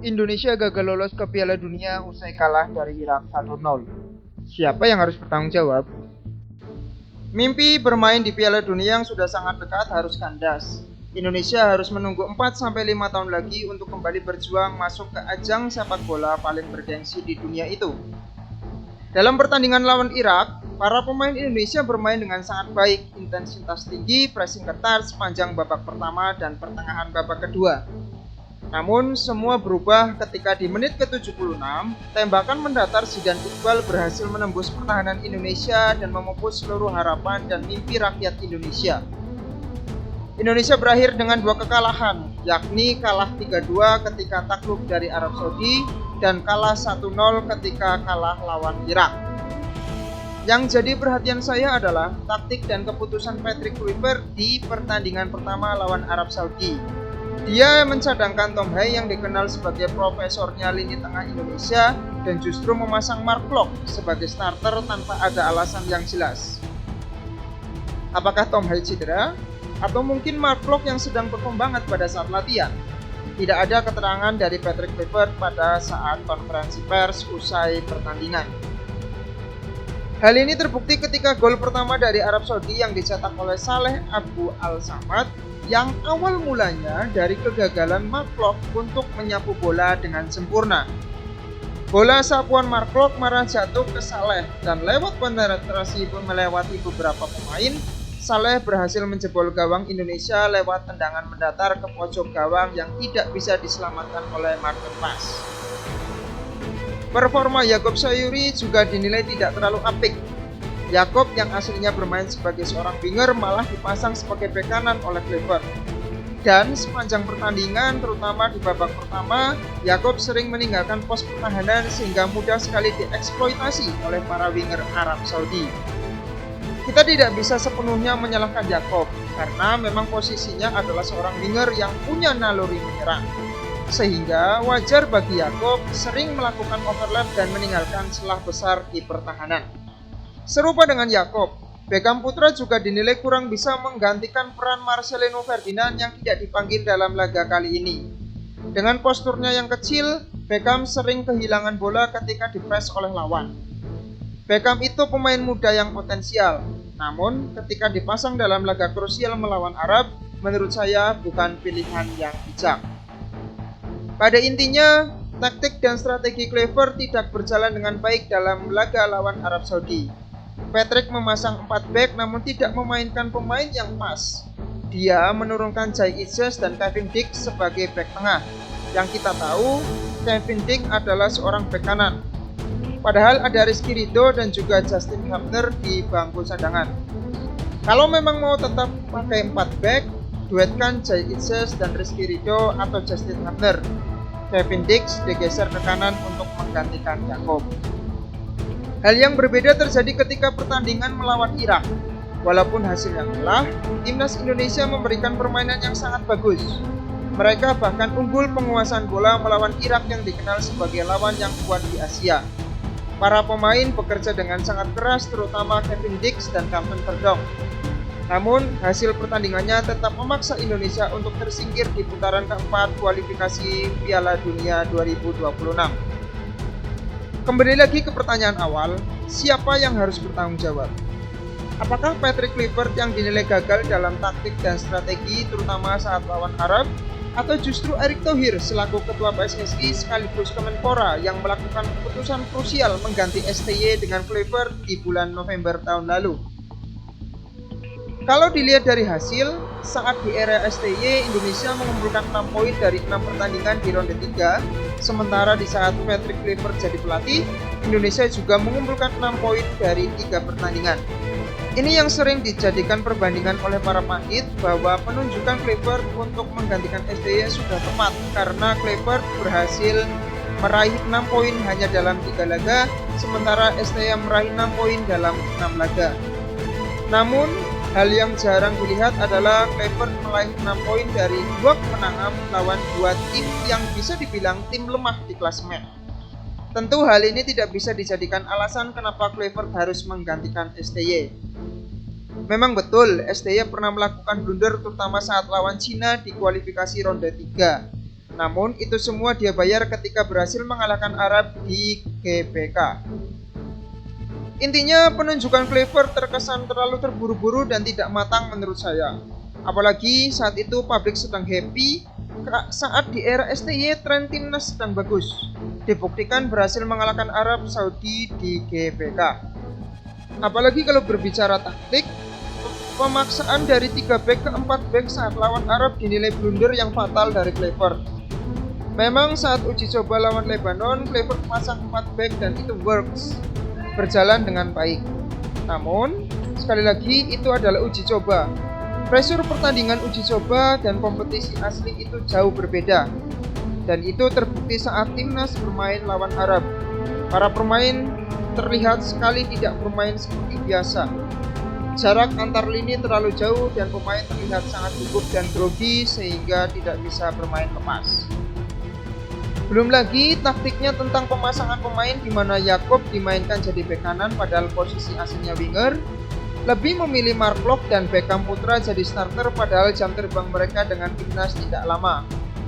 Indonesia gagal lolos ke Piala Dunia usai kalah dari Irak 1-0. Siapa yang harus bertanggung jawab? Mimpi bermain di Piala Dunia yang sudah sangat dekat harus kandas. Indonesia harus menunggu 4-5 tahun lagi untuk kembali berjuang masuk ke ajang sepak bola paling bergengsi di dunia itu. Dalam pertandingan lawan Irak, para pemain Indonesia bermain dengan sangat baik, intensitas tinggi, pressing ketat sepanjang babak pertama dan pertengahan babak kedua. Namun semua berubah ketika di menit ke-76, tembakan mendatar Zidane Iqbal berhasil menembus pertahanan Indonesia dan memupus seluruh harapan dan mimpi rakyat Indonesia. Indonesia berakhir dengan 2 kekalahan, yakni kalah 3-2 ketika takluk dari Arab Saudi dan kalah 1-0 ketika kalah lawan Irak. Yang jadi perhatian saya adalah taktik dan keputusan Patrick Kluivert di pertandingan pertama lawan Arab Saudi. Dia mencadangkan Tom Hai yang dikenal sebagai profesornya lini tengah Indonesia dan justru memasang Mark Klok sebagai starter tanpa ada alasan yang jelas. Apakah Tom Hai cedera? Atau mungkin Mark Klok yang sedang berkembangan pada saat latihan? Tidak ada keterangan dari Patrick Kluivert pada saat konferensi pers usai pertandingan. Hal ini terbukti ketika gol pertama dari Arab Saudi yang dicetak oleh Saleh Abu Al-Samad yang awal mulanya dari kegagalan Mark Klok untuk menyapu bola dengan sempurna. Bola sapuan Mark Klok marah jatuh ke Saleh dan lewat penetrasi melewati beberapa pemain, Saleh berhasil menjebol gawang Indonesia lewat tendangan mendatar ke pojok gawang yang tidak bisa diselamatkan oleh Martin Paes. Performa Yakob Sayuri juga dinilai tidak terlalu apik. Yakob yang aslinya bermain sebagai seorang winger malah dipasang sebagai bek kanan oleh Kluivert. Dan sepanjang pertandingan, terutama di babak pertama, Yakob sering meninggalkan pos pertahanan sehingga mudah sekali dieksploitasi oleh para winger Arab Saudi. Kita tidak bisa sepenuhnya menyalahkan Yakob karena memang posisinya adalah seorang winger yang punya naluri menyerang. Sehingga wajar bagi Yakob sering melakukan overlap dan meninggalkan celah besar di pertahanan. Serupa dengan Yakob, Beckham Putra juga dinilai kurang bisa menggantikan peran Marcelino Ferdinand yang tidak dipanggil dalam laga kali ini. Dengan posturnya yang kecil, Beckham sering kehilangan bola ketika dipres oleh lawan. Beckham itu pemain muda yang potensial, namun ketika dipasang dalam laga krusial melawan Arab, menurut saya bukan pilihan yang bijak. Pada intinya, taktik dan strategi Kluivert tidak berjalan dengan baik dalam laga lawan Arab Saudi. Patrick memasang 4 bek namun tidak memainkan pemain yang pas. Dia menurunkan Jai Izzes dan Kevin Dix sebagai bek tengah. Yang kita tahu, Kevin Dix adalah seorang bek kanan. Padahal ada Rizky Ridho dan juga Justin Hubner di bangku cadangan. Kalau memang mau tetap pakai 4 bek, duetkan Jai Izzes dan Rizky Ridho atau Justin Hubner. Kevin Dix digeser ke kanan untuk menggantikan Yakob. Hal yang berbeda terjadi ketika pertandingan melawan Irak. Walaupun hasilnya kalah, timnas Indonesia memberikan permainan yang sangat bagus. Mereka bahkan unggul penguasaan bola melawan Irak yang dikenal sebagai lawan yang kuat di Asia. Para pemain bekerja dengan sangat keras, terutama Kevin Dix dan Kapten Verdonk. Namun, hasil pertandingannya tetap memaksa Indonesia untuk tersingkir di putaran keempat kualifikasi Piala Dunia 2026. Kembali lagi ke pertanyaan awal, siapa yang harus bertanggung jawab? Apakah Patrick Kluivert yang dinilai gagal dalam taktik dan strategi terutama saat lawan Arab? Atau justru Erick Thohir selaku Ketua PSSI sekaligus Kemenpora yang melakukan keputusan krusial mengganti STY dengan Kluivert di bulan November tahun lalu? Kalau dilihat dari hasil, saat di era STY Indonesia mengumpulkan 6 poin dari 6 pertandingan di ronde 3, sementara di saat Patrick Kluivert jadi pelatih, Indonesia juga mengumpulkan 6 poin dari 3 pertandingan. Ini yang sering dijadikan perbandingan oleh para pandit bahwa penunjukan Kluivert untuk menggantikan STY sudah tepat karena Kluivert berhasil meraih 6 poin hanya dalam 3 laga, sementara STY meraih 6 poin dalam 6 laga. Namun, hal yang jarang dilihat adalah Kluivert meraih 6 poin dari 2 kemenangan lawan 2 tim yang bisa dibilang tim lemah di klasemen. Tentu hal ini tidak bisa dijadikan alasan kenapa Kluivert harus menggantikan STY. Memang betul, STY pernah melakukan blunder terutama saat lawan Cina di kualifikasi ronde 3. Namun itu semua dia bayar ketika berhasil mengalahkan Arab di GBK. Intinya penunjukan Clever terkesan terlalu terburu-buru dan tidak matang menurut saya. Apalagi saat itu publik sedang happy saat di era STY tren timnas sedang bagus. Dibuktikan berhasil mengalahkan Arab Saudi di GBK. Apalagi kalau berbicara taktik, pemaksaan dari 3 back ke 4 back saat lawan Arab dinilai blunder yang fatal dari Clever. Memang saat uji coba lawan Lebanon, Clever memasang 4 back dan itu works, berjalan dengan baik. Namun, sekali lagi itu adalah uji coba. Pressure pertandingan uji coba dan kompetisi asli itu jauh berbeda. Dan itu terbukti saat timnas bermain lawan Arab. Para pemain terlihat sekali tidak bermain seperti biasa. Jarak antar lini terlalu jauh dan pemain terlihat sangat gugup dan grogi sehingga tidak bisa bermain lepas. Belum lagi taktiknya tentang pemasangan pemain di mana Yakob dimainkan jadi bek kanan padahal posisi aslinya winger, lebih memilih Mark Locke dan Beckham Putra jadi starter padahal jam terbang mereka dengan timnas tidak lama,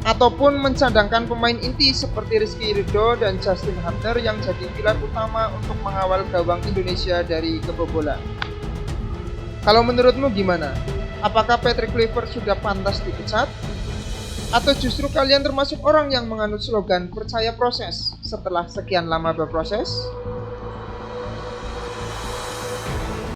ataupun mencadangkan pemain inti seperti Rizky Ridho dan Justin Hunter yang jadi pilar utama untuk mengawal gawang Indonesia dari kebobolan. Kalau menurutmu gimana? Apakah Patrick Kluivert sudah pantas dipecat? Atau justru kalian termasuk orang yang menganut slogan percaya proses setelah sekian lama berproses?